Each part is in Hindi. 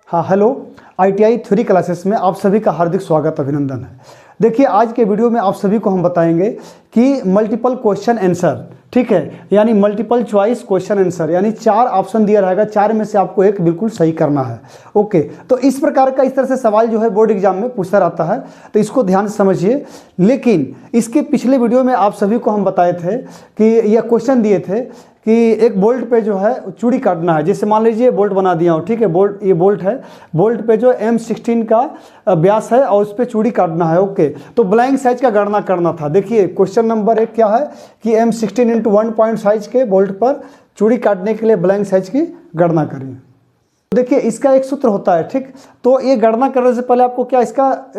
हाँ हेलो, ITI थ्योरी क्लासेस में आप सभी का हार्दिक स्वागत अभिनंदन है। देखिए आज के वीडियो में आप सभी को हम बताएंगे कि मल्टीपल क्वेश्चन आंसर, ठीक है, यानी मल्टीपल चॉइस क्वेश्चन आंसर, यानी 4 ऑप्शन दिया रहेगा, 4 में से आपको एक बिल्कुल सही करना है। ओके, तो इस प्रकार का इस तरह से सवाल जो है बोर्ड एग्जाम में पूछता रहता है, तो इसको ध्यान से समझिए। लेकिन इसके पिछले वीडियो में आप सभी को हम बताए थे कि यह क्वेश्चन दिए थे कि एक बोल्ट पे जो है चूड़ी काटना है। जैसे मान लीजिए बोल्ट बना दिया हूँ, ठीक है, बोल्ट, ये बोल्ट है, बोल्ट पे जो M16 का व्यास है और उस पर चूड़ी काटना है। ओके, तो ब्लैंक साइज का गणना करना था। देखिए क्वेश्चन नंबर 1 क्या है कि M16 × 1 पॉइंट साइज के बोल्ट पर चूड़ी काटने के लिए ब्लैंक साइज की गणना करिए। देखिए इसका एक सूत्र होता है, ठीक, तो ये गणना करने से पहले आपको क्या इसका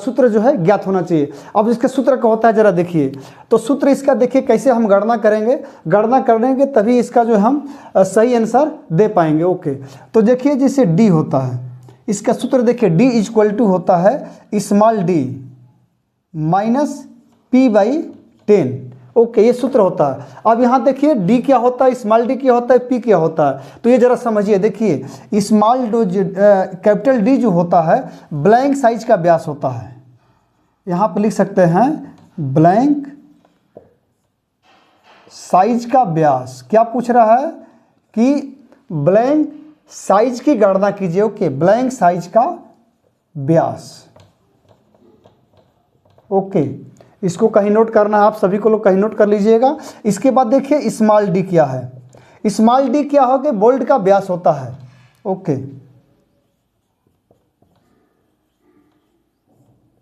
सूत्र जो है ज्ञात होना चाहिए। अब इसके सूत्र का होता है, जरा देखिए, तो सूत्र इसका देखिए कैसे हम गणना करेंगे, गणना करेंगे तभी इसका जो हम सही आंसर दे पाएंगे। ओके, तो देखिए जैसे D होता है, इसका सूत्र देखिए D = होता है small d minus P/10। Okay, ये सूत्र होता है। अब यहाँ देखिए D क्या होता है, स्मॉल d क्या होता है, P क्या होता है, तो ये जरा समझिए। देखिए स्मॉल कैपिटल D जो होता है ब्लैंक साइज का व्यास होता है। यहाँ पर लिख सकते हैं ब्लैंक साइज का व्यास। क्या पूछ रहा है कि ब्लैंक साइज की गणना कीजिए। ओके, ब्लैंक साइज का व्यास। ओके, इसको कहीं नोट करना है, आप सभी को लोग कहीं नोट कर लीजिएगा। इसके बाद देखिए स्मॉल d क्या है। स्मॉल d क्या हो गया, बोल्ट का व्यास होता है। ओके,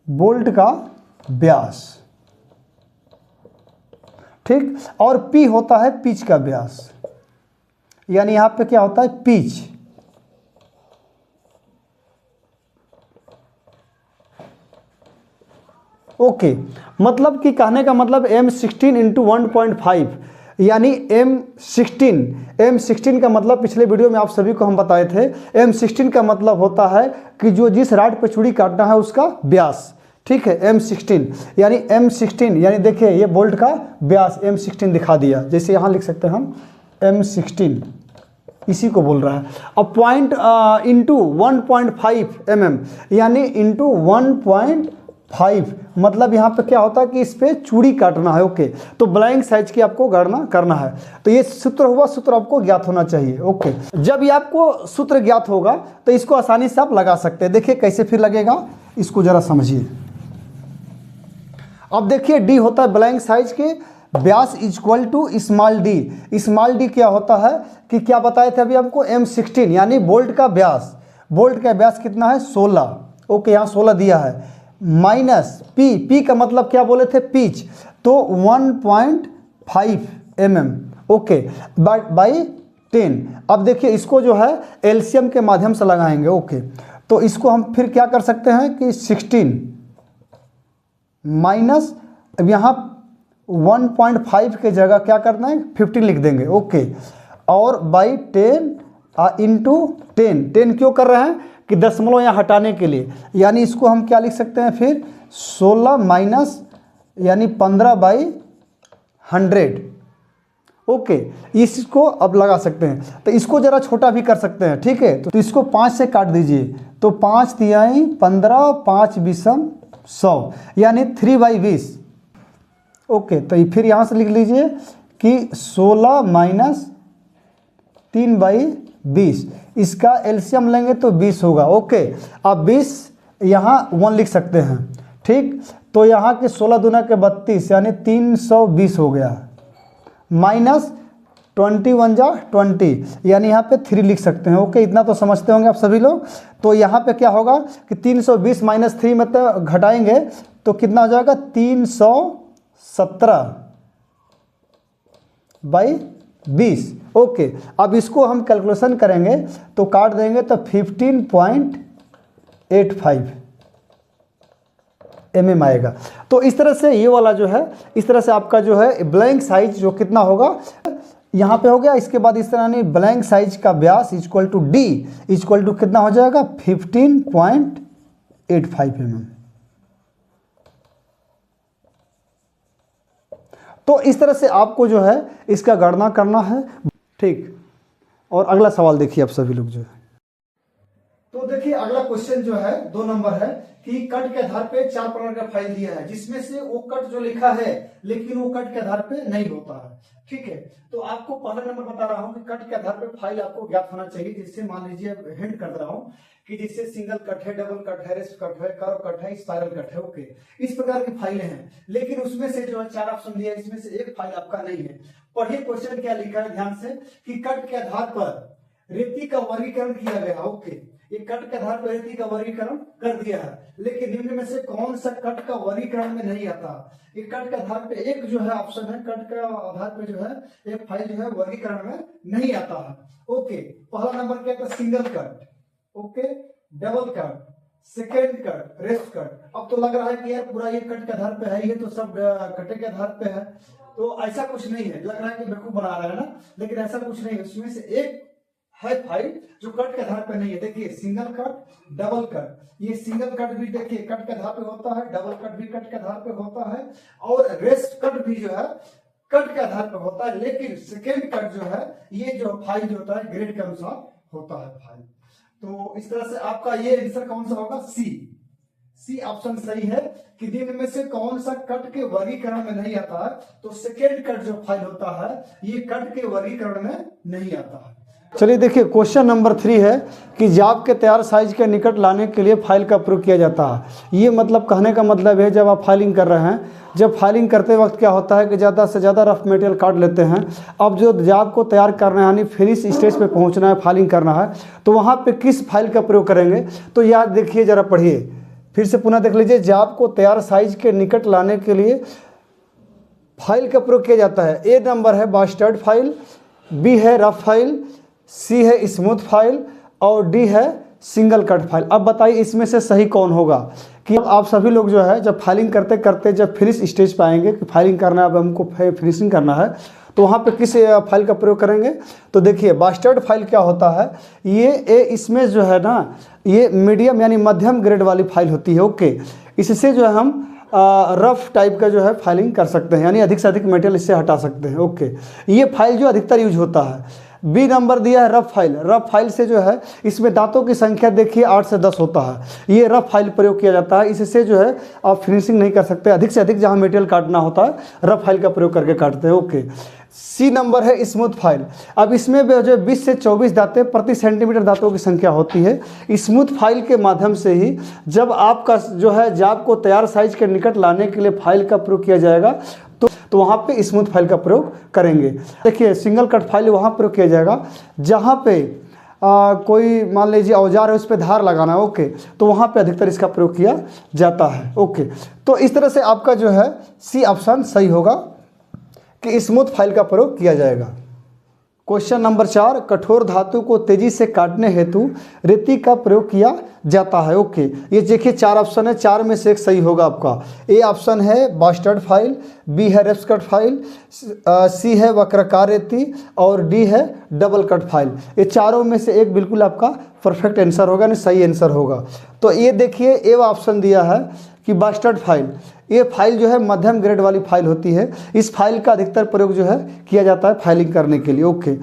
बोल्ट का व्यास, ठीक, और P होता है पिच का व्यास, यानी यहां पे क्या होता है पिच। ओके, मतलब कि कहने का मतलब M16 × 1.5, यानी M16 का मतलब पिछले वीडियो में आप सभी को हम बताए थे। M16 का मतलब होता है कि जो जिस रॉड पे चूड़ी काटना है उसका व्यास, ठीक है, M16 यानी M16 यानी देखिए ये बोल्ट का व्यास M16 दिखा दिया। जैसे यहाँ लिख सकते हैं हम M16, इसी को बोल रहा है। अब पॉइंट इंटू 1.5 mm, यानी इंटू 1.5, मतलब यहाँ पे क्या होता है कि इस पे चूड़ी काटना है। ओके, तो ब्लैंक साइज की आपको गणना करना है। तो ये सूत्र हुआ, सूत्र आपको ज्ञात होना चाहिए। ओके, जब ये आपको सूत्र ज्ञात होगा तो इसको आसानी से आप लगा सकते हैं। देखिए कैसे फिर लगेगा, इसको जरा समझिए। अब देखिए D होता है ब्लैंक साइज के व्यास = स्मॉल d। स्मॉल d क्या होता है कि क्या बताए थे अभी हमको, M16 यानी बोल्ट का व्यास। बोल्ट का व्यास कितना है 16। ओके, यहाँ 16 दिया है, माइनस P का मतलब क्या बोले थे पिच, तो 1.5 mm। Okay, by 10। अब देखिए इसको जो है एलसीएम के माध्यम से लगाएंगे। ओके, तो इसको हम फिर क्या कर सकते हैं कि 16 माइनस, अब यहाँ 1.5 के जगह क्या करना है 15 लिख देंगे। ओके, और बाई 10 इंटू 10 क्यों कर रहे हैं कि दशमलव यहाँ हटाने के लिए, यानी इसको हम क्या लिख सकते हैं फिर 16 माइनस यानी 15/100। ओके, इसको अब लगा सकते हैं, तो इसको जरा छोटा भी कर सकते हैं, ठीक है। तो इसको 5 से काट दीजिए, तो 5 तिहाई 15, 5 विषम 100, यानी 3/20। ओके, तो फिर यहाँ से लिख लीजिए कि 16 माइनस 3/20, इसका एलसीएम लेंगे तो 20 होगा। ओके, अब 20 यहाँ 1 लिख सकते हैं, ठीक, तो यहाँ के 16 दूना के 32 यानी 320 हो गया, माइनस 21 जा 20, यानी यहाँ पे 3 लिख सकते हैं। ओके, इतना तो समझते होंगे आप सभी लोग। तो यहाँ पे क्या होगा कि 320 माइनस 3 में तो घटाएंगे तो कितना हो जाएगा 317/20। ओके, अब इसको हम कैलकुलेशन करेंगे तो काट देंगे तो 15.85 mm आएगा। तो इस तरह से ये वाला जो है, इस तरह से आपका जो है ब्लैंक साइज जो कितना होगा यहाँ पे हो गया। इसके बाद इस तरह नहीं, ब्लैंक साइज का व्यास = D = कितना हो जाएगा 15.85 mm। तो इस तरह से आपको जो है इसका गणना करना है, ठीक। और अगला सवाल देखिए आप सभी लोग जो है, तो देखिए अगला क्वेश्चन जो है 2 नंबर है कि कट के आधार पे 4 प्रकार का फाइल दिया है, जिसमें से वो कट जो लिखा है लेकिन वो कट के आधार पे नहीं होता है। ठीक है, तो आपको पहला नंबर बता रहा हूं कि कट के आधार पे फाइल आपको ज्ञात होना चाहिए। जिससे मान लीजिए हिंट कर रहा हूं कि जैसे सिंगल कट है, डबल कट है, रेस्ट कट है, कर्व कट है, स्पाइरल कट है। ओके, इस प्रकार की फाइलें हैं, लेकिन उसमें से जो है 4 ऑप्शन दिया है, इसमें से एक फाइल आपका नहीं है। पढ़िए क्वेश्चन क्या लिखा है ध्यान से कि कट के आधार पर रेती का वर्गीकरण किया गया। ओके, ये कट के आधार पर रेती का वर्गीकरण कर दिया है, लेकिन निम्न में से कौन सा कट का वर्गीकरण में नहीं आता। ये कट के आधार पे एक जो है ऑप्शन है, कट के आधार पे जो है एक फाइल जो है वर्गीकरण में नहीं आता है। ओके, पहला नंबर क्या था, single cut, okay, double cut, second cut, rest cut. अब तो लग रहा है कि यार पूरा ये कट के आधार पे है, ये तो सब कटे के आधार पे है, तो ऐसा कुछ नहीं है। लग रहा है कि बेवकूफ बना रहा है ना, लेकिन ऐसा कुछ नहीं है। उसमें से एक है फाइल जो कट के आधार पे नहीं है। देखिए सिंगल कट, डबल कट, ये सिंगल कट भी देखिए कट के आधार पे होता है, डबल कट भी कट के आधार पे होता है, और रेस्ट कट भी जो है कट के आधार पे होता है। लेकिन सेकेंड कट जो है ये जो फाइल जो होता है ग्रेड के अनुसार होता है फाइल। तो इस तरह से आपका ये आंसर कौन सा होगा, सी ऑप्शन सही है कि दिन में से कौन सा कट के वर्गीकरण में नहीं आता है। तो सेकेंड कट जो फाइल होता है ये कट के वर्गीकरण में नहीं आता है। चलिए देखिए क्वेश्चन नंबर 3 है कि जाप के तैयार साइज के निकट लाने के लिए फाइल का प्रयोग किया जाता है। ये मतलब कहने का मतलब है जब आप फाइलिंग कर रहे हैं, जब फाइलिंग करते वक्त क्या होता है कि ज़्यादा से ज़्यादा रफ मटेरियल काट लेते हैं। अब जो जाप को तैयार करना है यानी फिनिश स्टेज पे पहुंचना है, फाइलिंग करना है, तो वहाँ पे किस फाइल का प्रयोग करेंगे। तो याद देखिए जरा पढ़िए, फिर से पुनः देख लीजिए। जाप को तैयार साइज के निकट लाने के लिए फाइल का प्रयोग किया जाता है। ए नंबर है बास्टर्ड फाइल, बी है रफ फाइल, सी है स्मूथ फाइल, और डी है सिंगल कट फाइल। अब बताइए इसमें से सही कौन होगा। कि आप सभी लोग जो है जब फाइलिंग करते करते जब फिनिश स्टेज पे आएंगे कि फाइलिंग करना है, अब हमको फिनिशिंग करना है, तो वहाँ पे किस फाइल का प्रयोग करेंगे। तो देखिए बास्टर्ड फाइल क्या होता है, ये इसमें जो है ना ये मीडियम यानी मध्यम ग्रेड वाली फाइल होती है। ओके, इससे जो है हम रफ टाइप का जो है फाइलिंग कर सकते हैं, यानी अधिक से अधिक मटेरियल इससे हटा सकते हैं। ओके, ये फाइल जो अधिकतर यूज होता है। बी नंबर दिया है रफ फाइल। रफ फाइल से जो है इसमें दांतों की संख्या देखिए 8 से 10 होता है। ये रफ फाइल प्रयोग किया जाता है। इससे जो है आप फिनिशिंग नहीं कर सकते, अधिक से अधिक जहां मटेरियल काटना होता है रफ फाइल का प्रयोग करके काटते हैं। ओके, सी नंबर है स्मूथ फाइल। अब इसमें जो 20 से 24 दांतें प्रति सेंटीमीटर दांतों की संख्या होती है। स्मूथ फाइल के माध्यम से ही जब आपका जो है जाप को तैयार साइज के निकट लाने के लिए फाइल का प्रयोग किया जाएगा तो वहाँ पे स्मूथ फाइल का प्रयोग करेंगे। देखिए सिंगल कट फाइल वहाँ प्रयोग किया जाएगा जहाँ पे कोई मान लीजिए औजार है उस पर धार लगाना है। ओके, तो वहाँ पे अधिकतर इसका प्रयोग किया जाता है। ओके, तो इस तरह से आपका जो है सी ऑप्शन सही होगा कि स्मूथ फाइल का प्रयोग किया जाएगा। क्वेश्चन नंबर 4, कठोर धातु को तेजी से काटने हेतु रेती का प्रयोग किया जाता है। ओके, ये देखिए 4 ऑप्शन है, 4 में से एक सही होगा आपका। ए ऑप्शन है बास्टर्ड फाइल, बी है रेफ्स कट फाइल, सी है वक्रकार रेती, और डी है डबल कट फाइल। ये चारों में से एक बिल्कुल आपका परफेक्ट आंसर होगा, नहीं सही आंसर होगा। तो ये देखिए ए ऑप्शन दिया है कि बास्टर्ड फाइल, ये फाइल जो है मध्यम ग्रेड वाली फाइल होती है। इस फाइल का अधिकतर प्रयोग जो है किया जाता है फाइलिंग करने के लिए। ओके,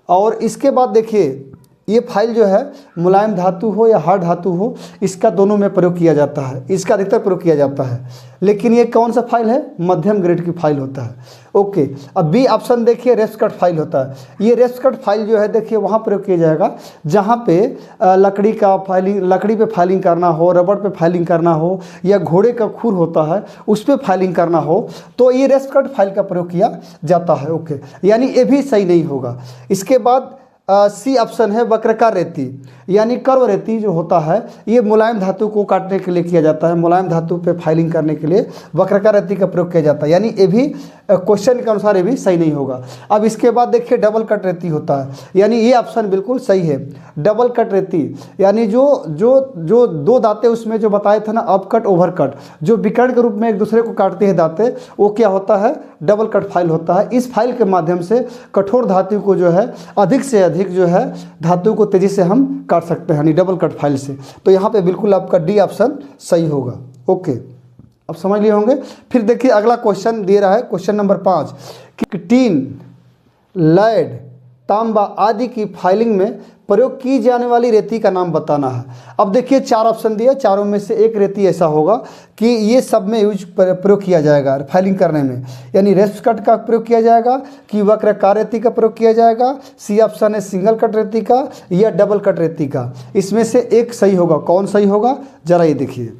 और इसके बाद देखिए ये फाइल जो है मुलायम धातु हो या हार्ड धातु हो, इसका दोनों में प्रयोग किया जाता है, इसका अधिकतर प्रयोग किया जाता है। लेकिन ये कौन सा फाइल है, मध्यम ग्रेड की फाइल होता है। ओके, अब बी ऑप्शन देखिए रेफ्स कट फाइल होता है। ये रेफ्स कट फाइल जो है देखिए वहाँ प्रयोग किया जाएगा जहाँ पे लकड़ी का फाइलिंग, लकड़ी पे फाइलिंग करना हो, रबड़ पे फाइलिंग करना हो, या घोड़े का खुर होता है उस पर फाइलिंग करना हो, तो ये रेफ्स कट फाइल का प्रयोग किया जाता है। ओके, यानी ये भी सही नहीं होगा। इसके बाद सी ऑप्शन है वक्रकार रेती, यानी कर्व रेती जो होता है ये मुलायम धातु को काटने के लिए किया जाता है, मुलायम धातु पे फाइलिंग करने के लिए वक्रकार रेती का प्रयोग किया जाता है। यानी ये भी क्वेश्चन के अनुसार ये भी सही नहीं होगा। अब इसके बाद देखिए डबल कट रेती होता है, यानी ये ऑप्शन बिल्कुल सही है। डबल कट रेती यानी जो 2 दांतें उसमें जो बताए थे ना, अप कट ओवर कट, जो विकर्ण के रूप में एक दूसरे को काटते हैं दांतें, वो क्या होता है, डबल कट फाइल होता है। इस फाइल के माध्यम से कठोर धातु को जो है अधिक से अधिक जो है धातु को तेजी से हम काट सकते हैं, यानी डबल कट फाइल से। तो यहाँ पे बिल्कुल आपका डी ऑप्शन सही होगा। ओके, अब समझ लिए होंगे। फिर देखिए अगला क्वेश्चन दे रहा है क्वेश्चन नंबर 5 कि टीन, लेड, तांबा आदि की फाइलिंग में प्रयोग की जाने वाली रेती का नाम बताना है। अब देखिए 4 ऑप्शन दिए, चारों में से एक रेती ऐसा होगा कि ये सब में प्रयोग किया जाएगा फाइलिंग करने में, यानी रेस्ट कट का प्रयोग किया जाएगा कि वक्राकार रेती का प्रयोग किया जाएगा। सी ऑप्शन है सिंगल कट रेती का या डबल कट रेती का, इसमें से एक सही होगा। कौन सही होगा जरा ये देखिए।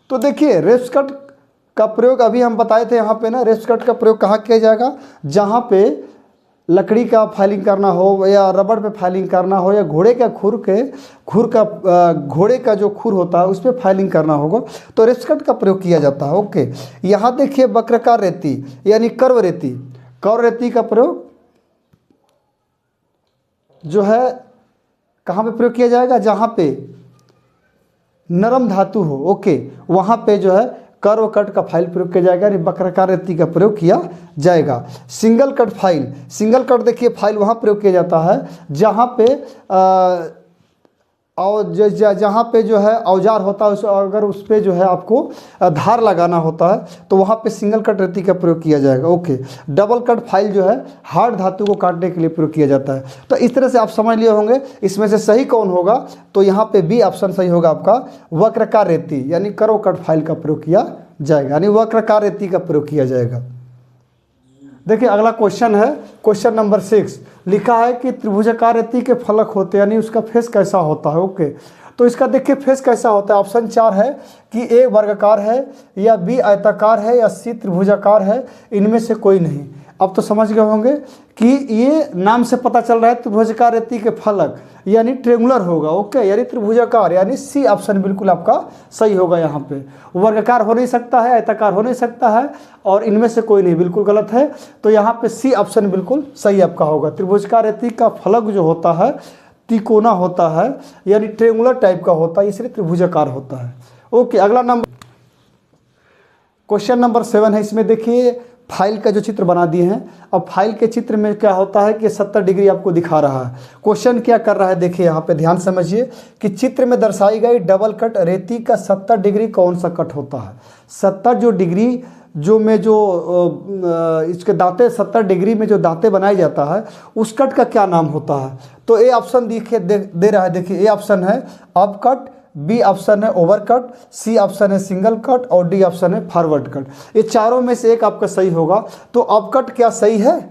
तो देखिए रेस्ट कट का प्रयोग अभी हम बताए थे यहाँ पे ना, रेस्ट कट का प्रयोग कहाँ किया जाएगा, जहाँ पे लकड़ी का फाइलिंग करना हो या रबड़ पे फाइलिंग करना हो या घोड़े का घोड़े का जो खुर होता है उस पर फाइलिंग करना होगा तो रेस्ट कट का प्रयोग किया जाता है। ओके, यहाँ देखिए वक्राकार रेती यानी कर्व रेती का प्रयोग जो है कहाँ पे प्रयोग किया जाएगा, जहाँ पे नरम धातु हो, ओके, वहाँ पे जो है कर्व कट का फाइल प्रयोग किया जाएगा, वक्राकार रेती का प्रयोग किया जाएगा। सिंगल कट देखिए फाइल वहाँ प्रयोग किया जाता है जहाँ पे और जहाँ पे जो है औजार होता है, अगर उस पर जो है आपको धार लगाना होता है तो वहाँ पे सिंगल कट रेती का प्रयोग किया जाएगा। ओके, डबल कट फाइल जो है हार्ड धातु को काटने के लिए प्रयोग किया जाता है। तो इस तरह से आप समझ लिए होंगे इसमें से सही कौन होगा, तो यहाँ पे बी ऑप्शन सही होगा आपका, वक्राकार रेती यानी कर्व कट फाइल का प्रयोग किया जाएगा, यानी वक्राकार रेती का प्रयोग किया जाएगा। देखिए अगला क्वेश्चन है, क्वेश्चन नंबर 6 लिखा है कि त्रिभुजाकार रेती के फलक होते हैं, यानी उसका फेस कैसा होता है। ओके, तो इसका देखिए फेस कैसा होता है। ऑप्शन 4 है कि ए वर्गाकार है या बी आयताकार है या सी त्रिभुजाकार है, इनमें से कोई नहीं। अब तो समझ गए होंगे कि ये नाम से पता चल रहा है त्रिभुजाकार रेती के फलक यानी ट्रेंगुलर होगा। ओके, यानी त्रिभुजाकार, यानी सी ऑप्शन बिल्कुल आपका सही होगा। यहाँ पे वर्गाकार हो नहीं सकता है, आयताकार हो नहीं सकता है और इनमें से कोई नहीं, बिल्कुल गलत है। तो यहाँ पे सी ऑप्शन बिल्कुल सही आपका होगा। त्रिभुजाकार रेती का फलक जो होता है तिकोना होता है, यानी ट्रेंगुलर टाइप का होता है, इसलिए त्रिभुजाकार होता है। ओके, अगला नंबर क्वेश्चन नंबर 7 है। इसमें देखिए फाइल का जो चित्र बना दिए हैं। अब फाइल के चित्र में क्या होता है कि 70 डिग्री आपको दिखा रहा है। क्वेश्चन क्या कर रहा है देखिए, यहाँ पे ध्यान समझिए कि चित्र में दर्शाई गई डबल कट रेती का 70 डिग्री कौन सा कट होता है। 70 जो डिग्री इसके दांते 70 डिग्री में जो दांते बनाया जाता है उस कट का क्या नाम होता है। तो ए ऑप्शन दे रहा है, देखिए ए ऑप्शन है अप कट, बी ऑप्शन है ओवर कट, सी ऑप्शन है सिंगल कट और डी ऑप्शन है फॉरवर्ड कट। ये चारों में से एक आपका सही होगा। तो अप कट क्या सही है?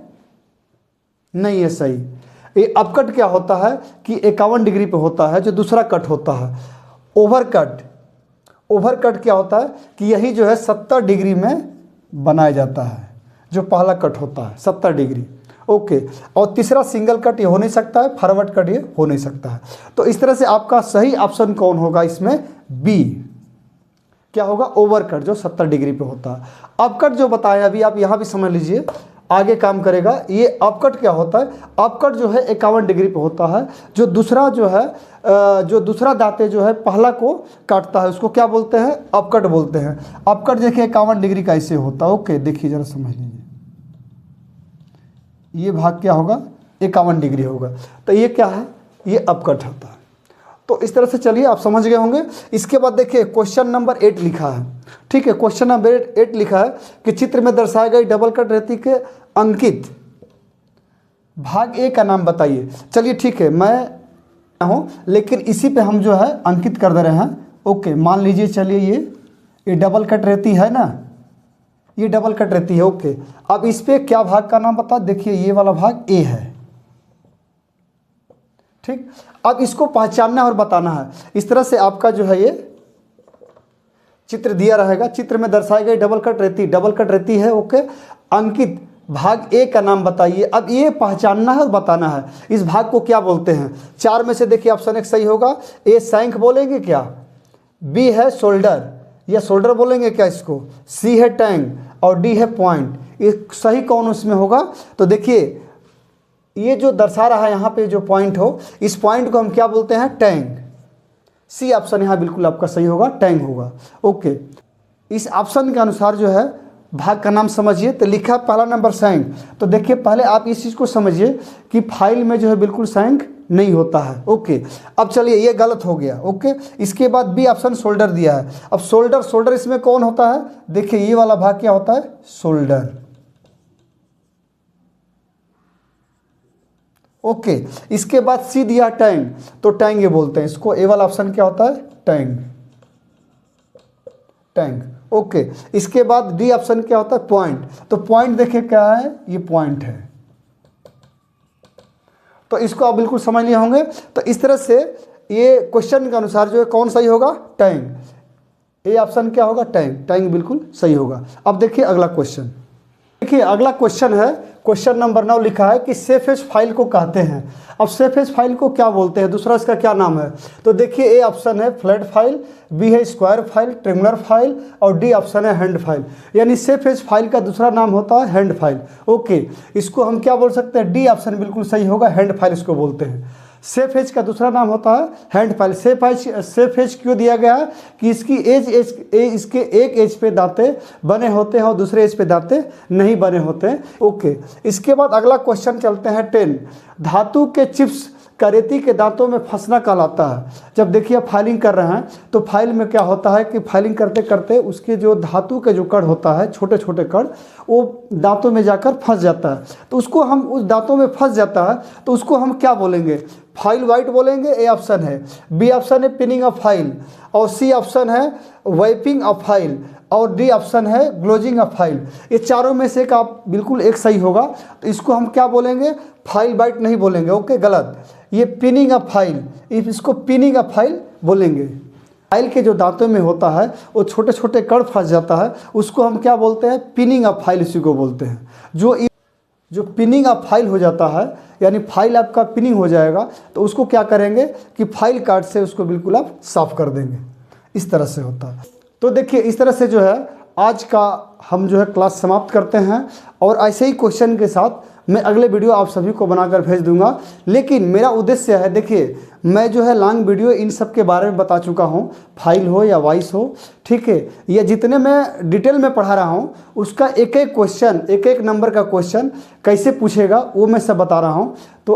नहीं है सही। ये अप कट क्या होता है कि 51 डिग्री पे होता है जो दूसरा कट होता है। ओवर कट क्या होता है कि यही जो है 70 डिग्री में बनाया जाता है, जो पहला कट होता है 70 डिग्री। ओके, और तीसरा सिंगल कट ये हो नहीं सकता है, फॉरवर्ड कट ये हो नहीं सकता है। तो इस तरह से आपका सही ऑप्शन कौन होगा इसमें? बी। क्या होगा? ओवर कट जो 70 डिग्री पे होता है। अप कट जो बताया अभी आप यहाँ भी समझ लीजिए, आगे काम करेगा। ये अप कट क्या होता है? अप कट जो है 51 डिग्री पे होता है, जो दूसरा जो है जो दूसरा दांते जो है पहला को काटता है उसको क्या बोलते हैं? अप कट बोलते हैं। अप कट देखिए 51 डिग्री का ऐसे होता है। ओके, देखिए जरा समझ लीजिए, ये भाग क्या होगा? 51 डिग्री होगा। तो ये क्या है? ये अप कट होता है। तो इस तरह से चलिए आप समझ गए होंगे। इसके बाद देखिए क्वेश्चन नंबर 8 लिखा है। ठीक है, क्वेश्चन नंबर 8 लिखा है कि चित्र में दर्शाई गई डबल कट रेती के अंकित भाग ए का नाम बताइए। चलिए ठीक है, मैं हूँ लेकिन इसी पे हम जो है अंकित कर दे रहे हैं। ओके, मान लीजिए चलिए ये डबल कट रेती है ना, ये डबल कट रेती है। ओके, अब इस पे क्या भाग का नाम बता, देखिए ये वाला भाग ए है। ठीक, अब इसको पहचानना और बताना है। इस तरह से आपका जो है ये चित्र दिया रहेगा। चित्र में दर्शाई गई डबल कट रेती है। ओके, अंकित भाग ए का नाम बताइए। अब ये पहचानना है और बताना है इस भाग को क्या बोलते हैं। 4 में से देखिए ऑप्शन 1 सही होगा। ए शंख बोलेंगे क्या? बी है शोल्डर या शोल्डर बोलेंगे क्या इसको? सी है टैंग और डी है पॉइंट। ये सही कौन उसमें होगा? तो देखिए ये जो दर्शा रहा है यहाँ पे जो पॉइंट हो, इस पॉइंट को हम क्या बोलते हैं? टैंग। सी ऑप्शन यहाँ बिल्कुल आपका सही होगा, टैंग होगा। ओके, इस ऑप्शन के अनुसार जो है भाग का नाम समझिए। तो लिखा पहला नंबर शंख। तो देखिए पहले आप इस चीज़ को समझिए कि फाइल में जो है बिल्कुल शंख नहीं होता है। ओके, अब चलिए ये गलत हो गया। ओके, इसके बाद बी ऑप्शन शोल्डर दिया है। अब शोल्डर इसमें कौन होता है? देखिए ये वाला भाग क्या होता है? शोल्डर। ओके। इसके बाद सी दिया टैंग, तो टैंग ये बोलते हैं इसको। ए वाला ऑप्शन क्या होता है? Tang, Tang. ओके। इसके बाद डी ऑप्शन क्या होता है? पॉइंट। तो पॉइंट देखिए क्या है, ये पॉइंट है। तो इसको आप बिल्कुल समझ लिए होंगे। तो इस तरह से ये क्वेश्चन के अनुसार जो है कौन सही होगा? टैंग। ए ऑप्शन क्या होगा? टैंग। टैंग बिल्कुल सही होगा। अब देखिए अगला क्वेश्चन। देखिए अगला क्वेश्चन है, क्वेश्चन नंबर 9 लिखा है कि सेफेज फाइल को कहते हैं। अब सेफेज फाइल को क्या बोलते हैं, दूसरा इसका क्या नाम है? तो देखिए ए ऑप्शन है फ्लैट फाइल, बी है स्क्वायर फाइल, ट्रिंगुलर फाइल, और डी ऑप्शन है हैंड फाइल। यानी सेफेज फाइल का दूसरा नाम होता है हैंड फाइल। ओके, इसको हम क्या बोल सकते हैं? डी ऑप्शन बिल्कुल सही होगा, हैंड फाइल इसको बोलते हैं। सेफ एज का दूसरा नाम होता है हैंड फाइल। सेफ एज क्यों दिया गया है? कि इसकी इसके एक एज पे दांते बने होते हैं और दूसरे एज पे दांते नहीं बने होते हैं। ओके। इसके बाद अगला क्वेश्चन चलते हैं 10। धातु के चिप्स का रेती के दांतों में फंसना कहलाता है। जब देखिए फाइलिंग कर रहे हैं तो फाइल में क्या होता है कि फाइलिंग करते करते उसके जो धातु के जो कण होता है, छोटे छोटे कण, वो दांतों में जाकर फंस जाता है। तो उसको हम, उस दांतों में फंस जाता है तो उसको हम क्या बोलेंगे? फाइल वाइट बोलेंगे, ए ऑप्शन है। बी ऑप्शन है पिनिंग ऑफ फाइल, और सी ऑप्शन है वाइपिंग ऑफ फाइल, और डी ऑप्शन है ग्लोजिंग ऑफ फाइल। ये चारों में से एक आप बिल्कुल एक सही होगा। तो इसको हम क्या बोलेंगे? फाइल वाइट नहीं बोलेंगे। ओके, गलत। ये पिनिंग ऑफ फाइल, इसको पिनिंग ऑफ फाइल बोलेंगे। फाइल के जो दांतों में होता है वो छोटे छोटे कण फंस जाता है, उसको हम क्या बोलते हैं? पिनिंग ऑफ फाइल, इसी को बोलते हैं। जो पिनिंग ऑफ फाइल हो जाता है, यानी फाइल आपका पिनिंग हो जाएगा, तो उसको क्या करेंगे कि फाइल कार्ड से उसको बिल्कुल आप साफ कर देंगे। इस तरह से होता है। तो देखिए इस तरह से जो है आज का हम जो है क्लास समाप्त करते हैं, और ऐसे ही क्वेश्चन के साथ मैं अगले वीडियो आप सभी को बनाकर भेज दूंगा। लेकिन मेरा उद्देश्य है, देखिए मैं जो है लॉन्ग वीडियो इन सब के बारे में बता चुका हूँ, फाइल हो या वॉइस हो, ठीक है। ये जितने मैं डिटेल में पढ़ा रहा हूँ उसका एक एक क्वेश्चन, एक एक नंबर का क्वेश्चन कैसे पूछेगा वो मैं सब बता रहा हूँ। तो